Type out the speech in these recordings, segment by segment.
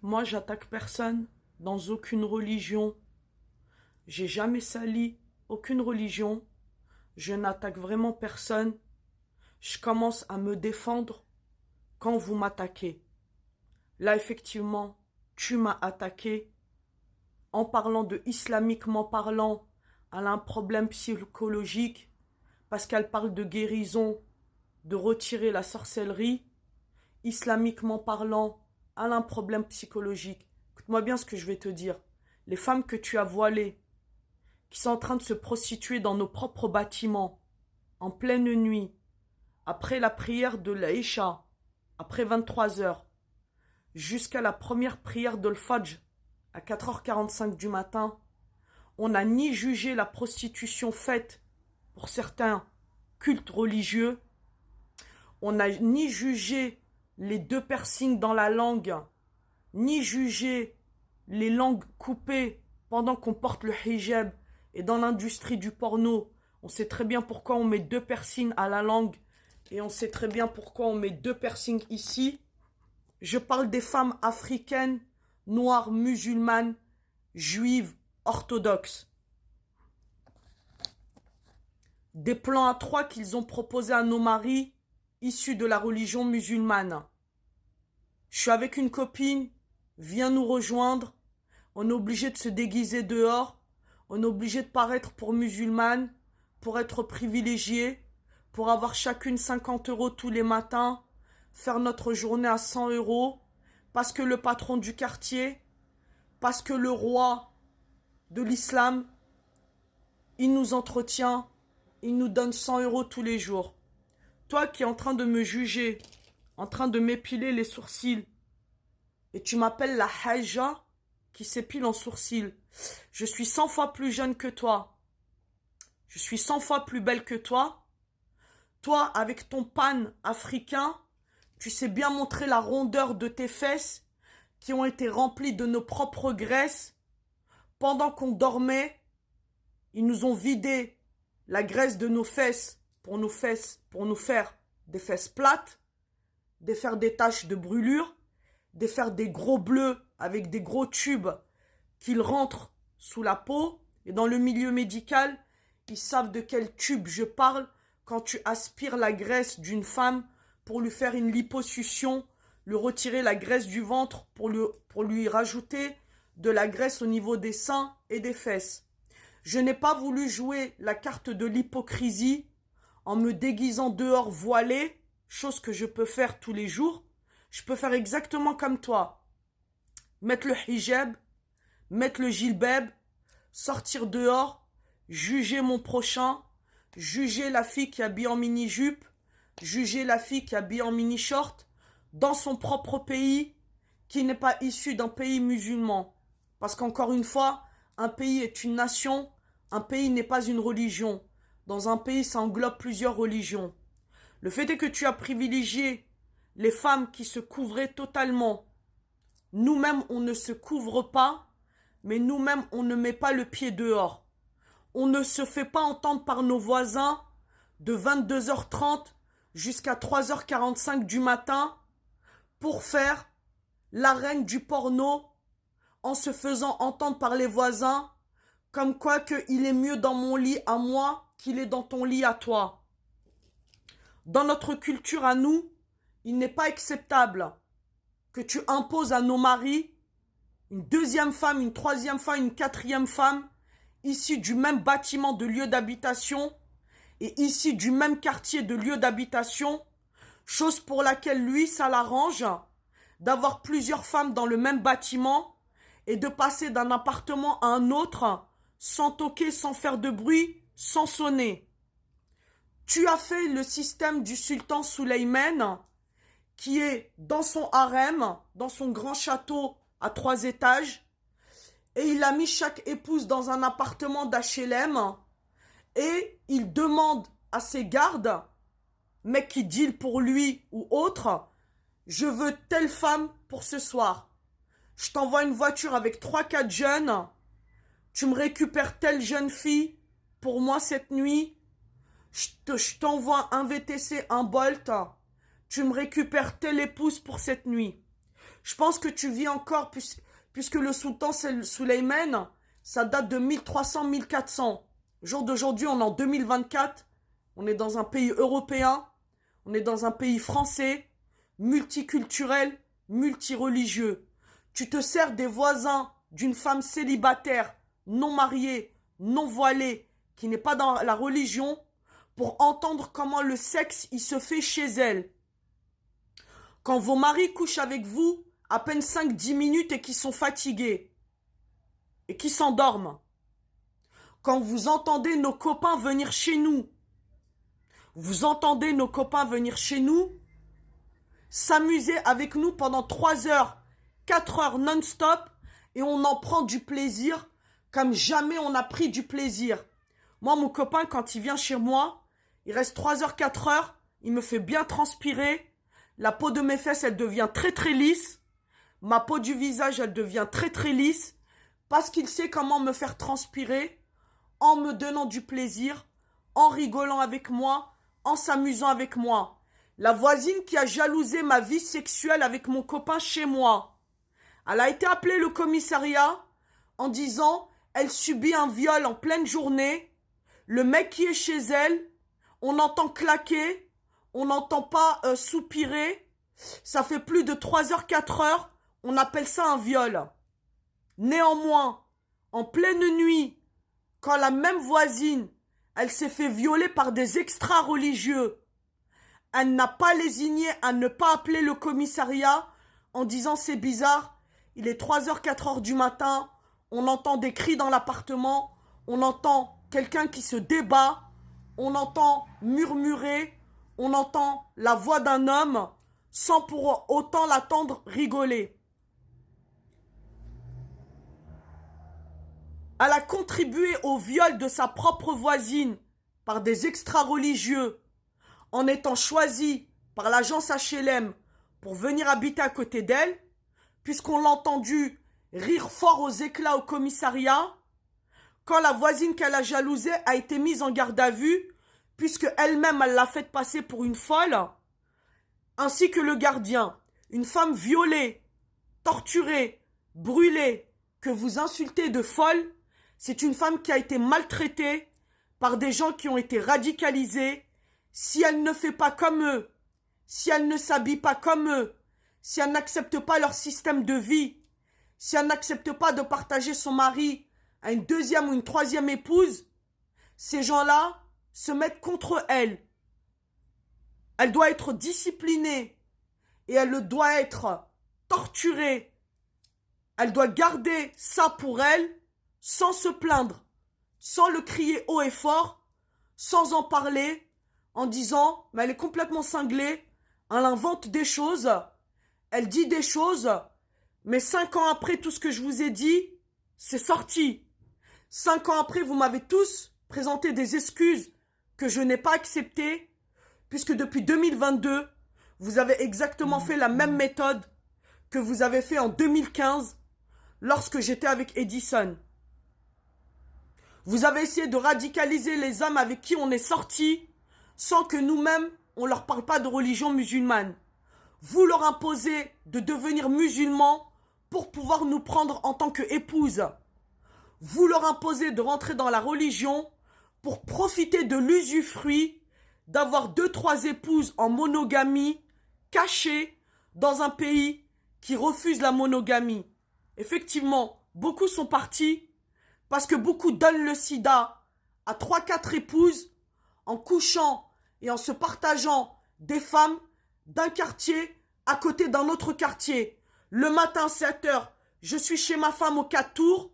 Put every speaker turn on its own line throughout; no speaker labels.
Moi, j'attaque personne dans aucune religion. J'ai jamais sali aucune religion. Je n'attaque vraiment personne. Je commence à me défendre quand vous m'attaquez. Là, effectivement, tu m'as attaqué. En parlant de islamiquement parlant, elle a un problème psychologique parce qu'elle parle de guérison, de retirer la sorcellerie. Islamiquement parlant, elle a un problème psychologique. Écoute-moi bien ce que je vais te dire. Les femmes que tu as voilées, qui sont en train de se prostituer dans nos propres bâtiments, en pleine nuit, après la prière de l'Aïcha, après 23 heures, jusqu'à la première prière de l'Fajr, à 4h45 du matin, on n'a ni jugé la prostitution faite pour certains cultes religieux, on n'a ni jugé les 2 piercings dans la langue, ni jugé les langues coupées pendant qu'on porte le hijab. Et dans l'industrie du porno, on sait très bien pourquoi on met 2 piercings à la langue et on sait très bien pourquoi on met 2 piercings ici. Je parle des femmes africaines, noires, musulmanes, juives, orthodoxes. Des plans à 3 qu'ils ont proposés à nos maris issus de la religion musulmane. Je suis avec une copine, viens nous rejoindre. On est obligé de se déguiser dehors. On est obligé de paraître pour musulmane, pour être privilégié, pour avoir chacune 50 € tous les matins, faire notre journée à 100 €, parce que le patron du quartier, parce que le roi de l'islam, il nous entretient, il nous donne 100 € tous les jours. Toi qui es en train de me juger, en train de m'épiler les sourcils, et tu m'appelles la haja qui s'épile en sourcils. Je suis 100 fois plus jeune que toi. Je suis 100 fois plus belle que toi. Toi, avec ton pan africain, tu sais bien montrer la rondeur de tes fesses qui ont été remplies de nos propres graisses. Pendant qu'on dormait, ils nous ont vidé la graisse de nos fesses pour nous faire des fesses plates, de faire des taches de brûlure, de faire des gros bleus avec des gros tubes qu'ils rentrent sous la peau. Et dans le milieu médical, ils savent de quel tube je parle quand tu aspires la graisse d'une femme pour lui faire une liposuction, lui retirer la graisse du ventre pour lui rajouter de la graisse au niveau des seins et des fesses. Je n'ai pas voulu jouer la carte de l'hypocrisie en me déguisant dehors voilée, chose que je peux faire tous les jours. Je peux faire exactement comme toi. Mettre le hijab, mettre le jilbab, sortir dehors, juger mon prochain, juger la fille qui habille en mini-jupe, juger la fille qui habille en mini-short, dans son propre pays, qui n'est pas issu d'un pays musulman. Parce qu'encore une fois, un pays est une nation, un pays n'est pas une religion. Dans un pays, ça englobe plusieurs religions. Le fait est que tu as privilégié les femmes qui se couvraient totalement. Nous-mêmes, on ne se couvre pas, mais nous-mêmes, on ne met pas le pied dehors. On ne se fait pas entendre par nos voisins de 22h30 jusqu'à 3h45 du matin pour faire la reine du porno en se faisant entendre par les voisins comme quoi qu'il est mieux dans mon lit à moi qu'il est dans ton lit à toi. Dans notre culture à nous, il n'est pas acceptable que tu imposes à nos maris une 2e femme, une 3e femme, une 4e femme, issues du même bâtiment de lieu d'habitation et issues du même quartier de lieu d'habitation, chose pour laquelle lui, ça l'arrange d'avoir plusieurs femmes dans le même bâtiment et de passer d'un appartement à un autre sans toquer, sans faire de bruit, sans sonner. Tu as fait le système du sultan Souleyman qui est dans son harem, dans son grand château à 3 étages, et il a mis chaque épouse dans un appartement d'HLM, et il demande à ses gardes, mec qui deal pour lui ou autre, je veux telle femme pour ce soir. Je t'envoie une voiture avec 3-4 jeunes, tu me récupères telle jeune fille pour moi cette nuit, je t'envoie un VTC, un Bolt, tu me récupères telle épouse pour cette nuit. Je pense que tu vis encore, puisque le sultan Souleyman, ça date de 1300-1400. Au jour d'aujourd'hui, on est en 2024. On est dans un pays européen. On est dans un pays français, multiculturel, multireligieux. Tu te sers des voisins d'une femme célibataire, non mariée, non voilée, qui n'est pas dans la religion, pour entendre comment le sexe il se fait chez elle. Quand vos maris couchent avec vous, à peine 5-10 minutes et qu'ils sont fatigués et qu'ils s'endorment. Quand vous entendez nos copains venir chez nous, s'amuser avec nous pendant 3 heures, 4 heures non-stop, et on en prend du plaisir comme jamais on a pris du plaisir. Moi, mon copain, quand il vient chez moi, il reste 3 heures, 4 heures, il me fait bien transpirer, la peau de mes fesses, elle devient très très lisse, ma peau du visage, elle devient très très lisse, parce qu'il sait comment me faire transpirer, en me donnant du plaisir, en rigolant avec moi, en s'amusant avec moi. La voisine qui a jalousé ma vie sexuelle avec mon copain chez moi, elle a été appelée le commissariat en disant elle subit un viol en pleine journée, le mec qui est chez elle, on entend claquer, on n'entend pas soupirer, ça fait plus de 3 heures, 4 heures, on appelle ça un viol. Néanmoins, en pleine nuit, quand la même voisine, elle s'est fait violer par des extra-religieux, elle n'a pas lésigné à ne pas appeler le commissariat en disant c'est bizarre, il est 3 heures, 4 heures du matin, on entend des cris dans l'appartement, on entend quelqu'un qui se débat, on entend murmurer, on entend la voix d'un homme sans pour autant l'attendre rigoler. Elle a contribué au viol de sa propre voisine par des extra-religieux en étant choisie par l'agence HLM pour venir habiter à côté d'elle, puisqu'on l'a entendu rire fort aux éclats au commissariat, quand la voisine qu'elle a jalousée a été mise en garde à vue, puisque elle-même elle l'a fait passer pour une folle, ainsi que le gardien. Une femme violée, torturée, brûlée, que vous insultez de folle, c'est une femme qui a été maltraitée par des gens qui ont été radicalisés. Si elle ne fait pas comme eux, si elle ne s'habille pas comme eux, si elle n'accepte pas leur système de vie, si elle n'accepte pas de partager son mari à une deuxième ou une troisième épouse, ces gens-là se mettent contre elle. Elle doit être disciplinée et elle doit être torturée. Elle doit garder ça pour elle sans se plaindre, sans le crier haut et fort, sans en parler, en disant mais elle est complètement cinglée, elle invente des choses, elle dit des choses, mais 5 ans après tout ce que je vous ai dit, c'est sorti. 5 ans après, vous m'avez tous présenté des excuses que je n'ai pas acceptées, puisque depuis 2022, vous avez exactement fait la même méthode que vous avez fait en 2015 lorsque j'étais avec Edison. Vous avez essayé de radicaliser les hommes avec qui on est sortis sans que nous-mêmes, on ne leur parle pas de religion musulmane. Vous leur imposez de devenir musulmans pour pouvoir nous prendre en tant qu'épouses. Vous leur imposez de rentrer dans la religion pour profiter de l'usufruit d'avoir 2-3 épouses en monogamie cachées dans un pays qui refuse la monogamie. Effectivement, beaucoup sont partis parce que beaucoup donnent le sida à 3-4 épouses en couchant et en se partageant des femmes d'un quartier à côté d'un autre quartier. Le matin, 7 heures, je suis chez ma femme au 4 tours.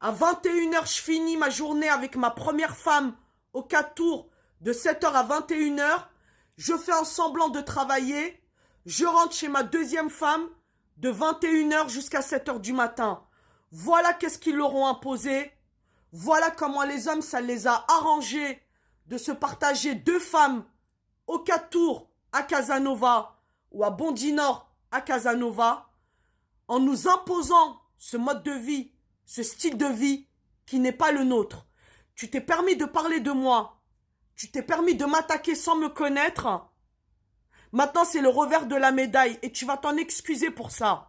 À 21 heures, je finis ma journée avec ma première femme au 4 tours de 7 heures à 21 heures. Je fais un semblant de travailler. Je rentre chez ma deuxième femme de 21 heures jusqu'à 7 heures du matin. Voilà qu'est-ce qu'ils leur ont imposé. Voilà comment les hommes, ça les a arrangés de se partager 2 femmes au 4 tours à Casanova ou à Bondy Nord à Casanova, en nous imposant ce mode de vie, ce style de vie qui n'est pas le nôtre. Tu t'es permis de parler de moi, tu t'es permis de m'attaquer sans me connaître. Maintenant, c'est le revers de la médaille et tu vas t'en excuser pour ça.